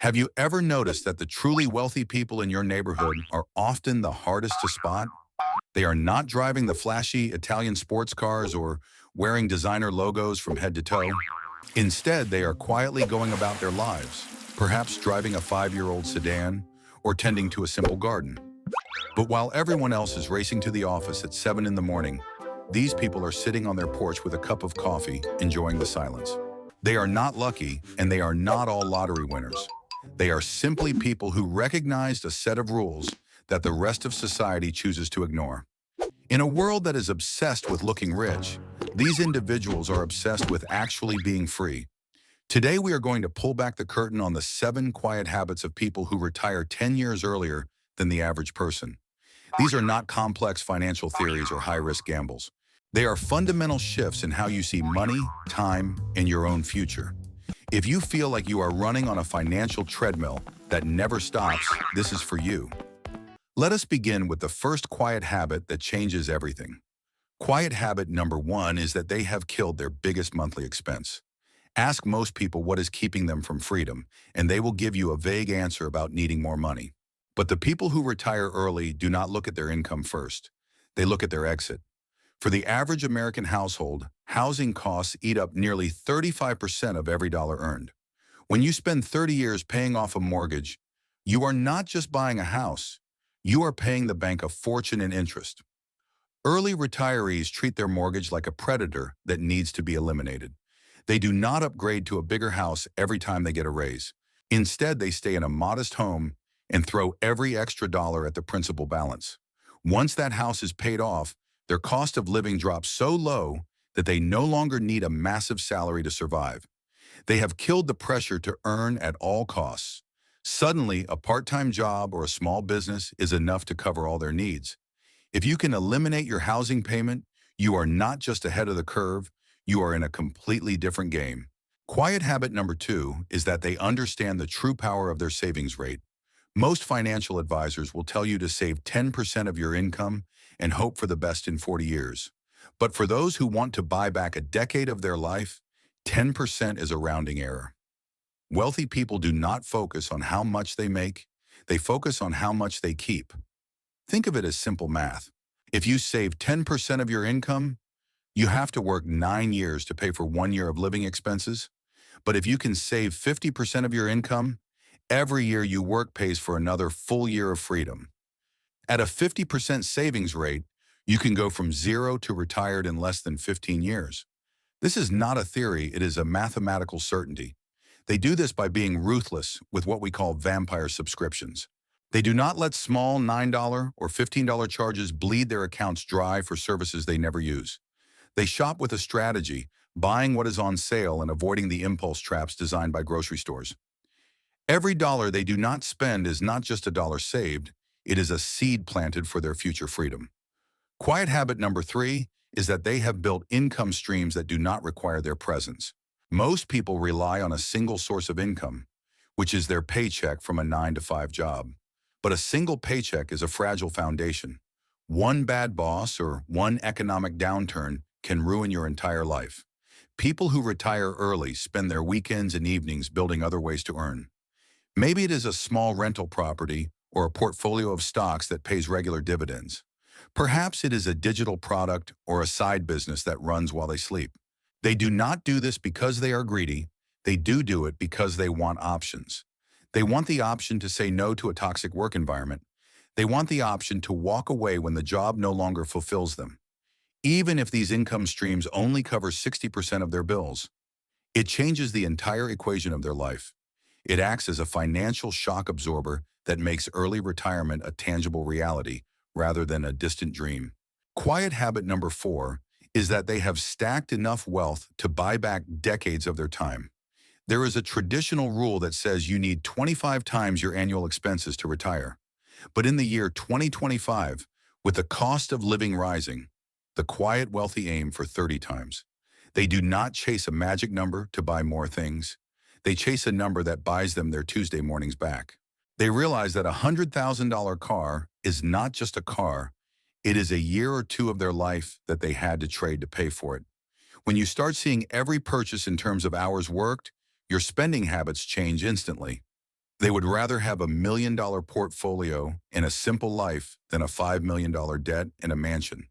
Have you ever noticed that the truly wealthy people in your neighborhood are often the hardest to spot? They are not driving the flashy Italian sports cars or wearing designer logos from head to toe. Instead, they are quietly going about their lives, perhaps driving a 5-year-old sedan or tending to a simple garden. But while everyone else is racing to the office at 7 in the morning, these people are sitting on their porch with a cup of coffee, enjoying the silence. They are not lucky, and they are not all lottery winners. They are simply people who recognized a set of rules that the rest of society chooses to ignore. In a world that is obsessed with looking rich, these individuals are obsessed with actually being free. Today, we are going to pull back the curtain on the 7 quiet habits of people who retire 10 years earlier than the average person. These are not complex financial theories or high-risk gambles. They are fundamental shifts in how you see money, time, and your own future. If you feel like you are running on a financial treadmill that never stops, this is for you. Let us begin with the first quiet habit that changes everything. Quiet habit number 1 is that they have killed their biggest monthly expense. Ask most people what is keeping them from freedom, and they will give you a vague answer about needing more money. But the people who retire early do not look at their income first. They look at their exit. For the average American household, housing costs eat up nearly 35% of every dollar earned. When you spend 30 years paying off a mortgage, you are not just buying a house, you are paying the bank a fortune in interest. Early retirees treat their mortgage like a predator that needs to be eliminated. They do not upgrade to a bigger house every time they get a raise. Instead, they stay in a modest home and throw every extra dollar at the principal balance. Once that house is paid off, their cost of living drops so low that they no longer need a massive salary to survive. They have killed the pressure to earn at all costs. Suddenly, a part-time job or a small business is enough to cover all their needs. If you can eliminate your housing payment, you are not just ahead of the curve, you are in a completely different game. Quiet habit number 2 is that they understand the true power of their savings rate. Most financial advisors will tell you to save 10% of your income and hope for the best in 40 years. But for those who want to buy back a decade of their life, 10% is a rounding error. Wealthy people do not focus on how much they make, they focus on how much they keep. Think of it as simple math. If you save 10% of your income, you have to work 9 years to pay for 1 year of living expenses. But if you can save 50% of your income, every year you work pays for another full year of freedom. At a 50% savings rate, you can go from zero to retired in less than 15 years. This is not a theory, it is a mathematical certainty. They do this by being ruthless with what we call vampire subscriptions. They do not let small $9 or $15 charges bleed their accounts dry for services they never use. They shop with a strategy, buying what is on sale and avoiding the impulse traps designed by grocery stores. Every dollar they do not spend is not just a dollar saved, it is a seed planted for their future freedom. Quiet habit number 3 is that they have built income streams that do not require their presence. Most people rely on a single source of income, which is their paycheck from a 9-to-5 job. But a single paycheck is a fragile foundation. One bad boss or one economic downturn can ruin your entire life. People who retire early spend their weekends and evenings building other ways to earn. Maybe it is a small rental property or a portfolio of stocks that pays regular dividends. Perhaps it is a digital product or a side business that runs while they sleep. They do not do this because they are greedy. They do it because they want options. They want the option to say no to a toxic work environment. They want the option to walk away when the job no longer fulfills them. Even if these income streams only cover 60% of their bills, it changes the entire equation of their life. It acts as a financial shock absorber that makes early retirement a tangible reality rather than a distant dream. Quiet habit number 4 is that they have stacked enough wealth to buy back decades of their time. There is a traditional rule that says you need 25 times your annual expenses to retire. But in the year 2025, with the cost of living rising, the quiet wealthy aim for 30 times. They do not chase a magic number to buy more things. They chase a number that buys them their Tuesday mornings back. They realize that a $100,000 car is not just a car, it is a year or two of their life that they had to trade to pay for it. When you start seeing every purchase in terms of hours worked, your spending habits change instantly. They would rather have $1 million portfolio and a simple life than a $5 million debt and a mansion.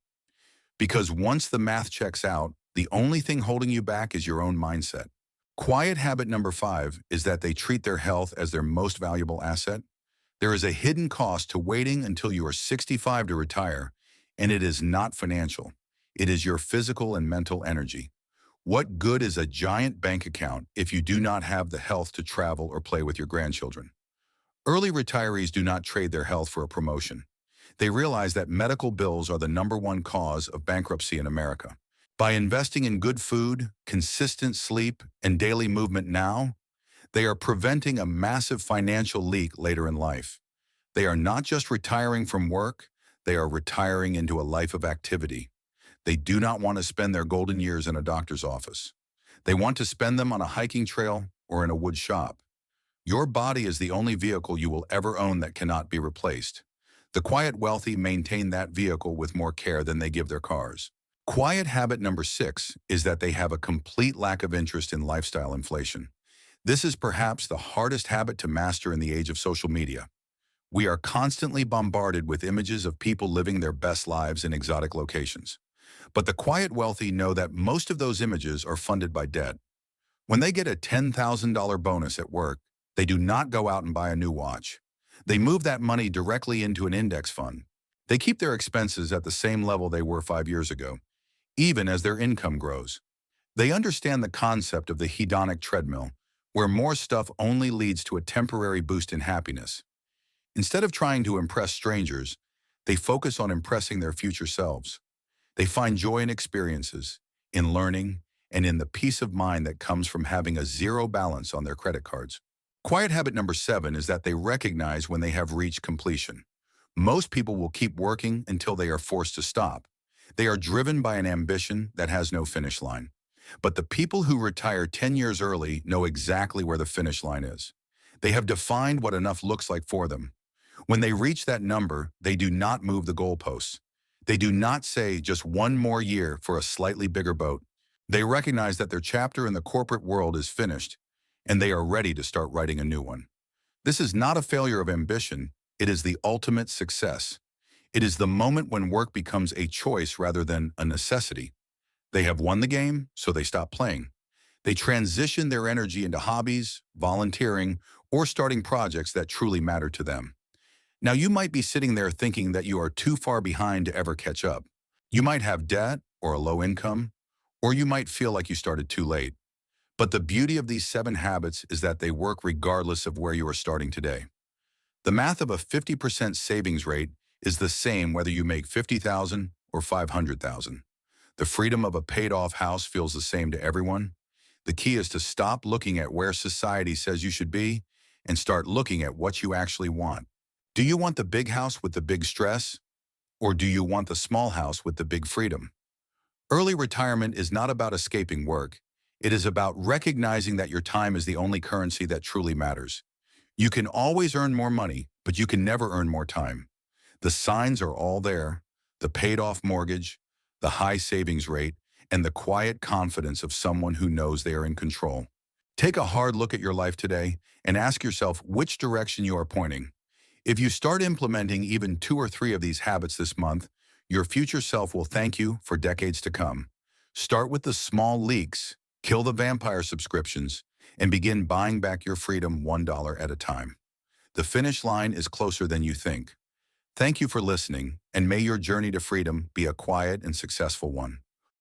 Because once the math checks out, the only thing holding you back is your own mindset. Quiet habit number 5 is that they treat their health as their most valuable asset. There is a hidden cost to waiting until you are 65 to retire, and it is not financial. It is your physical and mental energy. What good is a giant bank account if you do not have the health to travel or play with your grandchildren? Early retirees do not trade their health for a promotion. They realize that medical bills are the #1 cause of bankruptcy in America. By investing in good food, consistent sleep, and daily movement now, they are preventing a massive financial leak later in life. They are not just retiring from work, they are retiring into a life of activity. They do not want to spend their golden years in a doctor's office. They want to spend them on a hiking trail or in a wood shop. Your body is the only vehicle you will ever own that cannot be replaced. The quiet wealthy maintain that vehicle with more care than they give their cars. Quiet habit number 6 is that they have a complete lack of interest in lifestyle inflation. This is perhaps the hardest habit to master in the age of social media. We are constantly bombarded with images of people living their best lives in exotic locations. But the quiet wealthy know that most of those images are funded by debt. When they get a $10,000 bonus at work, they do not go out and buy a new watch. They move that money directly into an index fund. They keep their expenses at the same level they were 5 years ago, even as their income grows. They understand the concept of the hedonic treadmill, where more stuff only leads to a temporary boost in happiness. Instead of trying to impress strangers, they focus on impressing their future selves. They find joy in experiences, in learning, and in the peace of mind that comes from having a zero balance on their credit cards. Quiet habit number 7 is that they recognize when they have reached completion. Most people will keep working until they are forced to stop. They are driven by an ambition that has no finish line. But the people who retire 10 years early know exactly where the finish line is. They have defined what enough looks like for them. When they reach that number, they do not move the goalposts. They do not say just one more year for a slightly bigger boat. They recognize that their chapter in the corporate world is finished, and they are ready to start writing a new one. This is not a failure of ambition, it is the ultimate success. It is the moment when work becomes a choice rather than a necessity. They have won the game, so they stop playing. They transition their energy into hobbies, volunteering, or starting projects that truly matter to them. Now, you might be sitting there thinking that you are too far behind to ever catch up. You might have debt or a low income, or you might feel like you started too late. But the beauty of these 7 habits is that they work regardless of where you are starting today. The math of a 50% savings rate is the same whether you make $50,000 or $500,000. The freedom of a paid-off house feels the same to everyone. The key is to stop looking at where society says you should be and start looking at what you actually want. Do you want the big house with the big stress, or do you want the small house with the big freedom? Early retirement is not about escaping work. It is about recognizing that your time is the only currency that truly matters. You can always earn more money, but you can never earn more time. The signs are all there: the paid-off mortgage, the high savings rate, and the quiet confidence of someone who knows they are in control. Take a hard look at your life today and ask yourself which direction you are pointing. If you start implementing even 2 or 3 of these habits this month, your future self will thank you for decades to come. Start with the small leaks, kill the vampire subscriptions, and begin buying back your freedom $1 at a time. The finish line is closer than you think. Thank you for listening, and may your journey to freedom be a quiet and successful one.